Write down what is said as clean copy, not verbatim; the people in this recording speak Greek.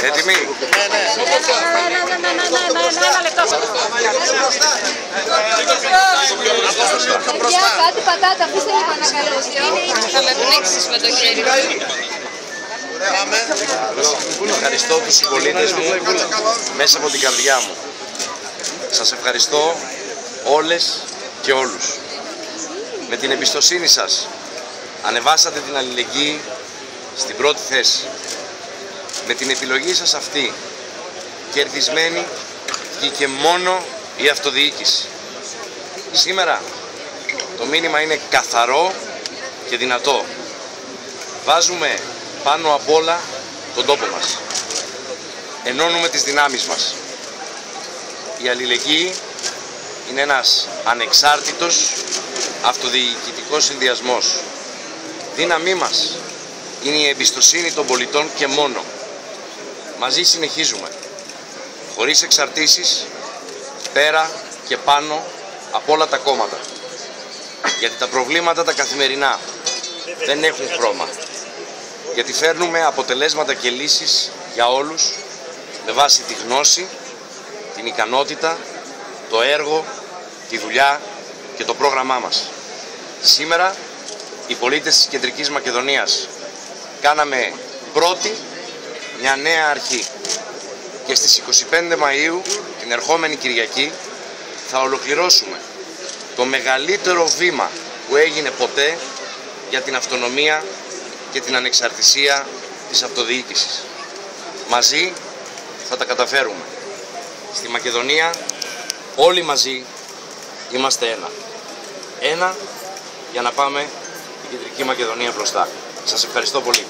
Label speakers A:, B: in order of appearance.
A: Έτοιμοι?
B: Ένα λεπτό. Κάτι πατάτα, αφήστε λίγο παρακαλώ. Θα με πνίξεις με το χέρι.
A: Ευχαριστώ τους συμπολίτες μου μέσα από την καρδιά μου. Σας ευχαριστώ όλες και όλους. Με την εμπιστοσύνη σας ανεβάσατε την αλληλεγγύη στην πρώτη θέση. Με την επιλογή σας αυτή κερδισμένη βγήκε μόνο η αυτοδιοίκηση. Σήμερα το μήνυμα είναι καθαρό και δυνατό. Βάζουμε πάνω απ' όλα τον τόπο μας. Ενώνουμε τις δυνάμεις μας. Η αλληλεγγύη είναι ένας ανεξάρτητος αυτοδιοικητικός συνδυασμός. Δύναμή μας είναι η εμπιστοσύνη των πολιτών και μόνο. Μαζί συνεχίζουμε, χωρίς εξαρτήσεις, πέρα και πάνω από όλα τα κόμματα. Γιατί τα προβλήματα τα καθημερινά δεν έχουν χρώμα. Γιατί φέρνουμε αποτελέσματα και λύσεις για όλους με βάση τη γνώση, την ικανότητα, το έργο, τη δουλειά και το πρόγραμμά μας. Σήμερα οι πολίτες της Κεντρικής Μακεδονίας κάναμε πρώτη μια νέα αρχή και στις 25 Μαΐου, την ερχόμενη Κυριακή, θα ολοκληρώσουμε το μεγαλύτερο βήμα που έγινε ποτέ για την αυτονομία και την ανεξαρτησία της αυτοδιοίκησης. Μαζί θα τα καταφέρουμε. Στη Μακεδονία όλοι μαζί είμαστε ένα. Ένα για να πάμε την Κεντρική Μακεδονία μπροστά. Σας ευχαριστώ πολύ.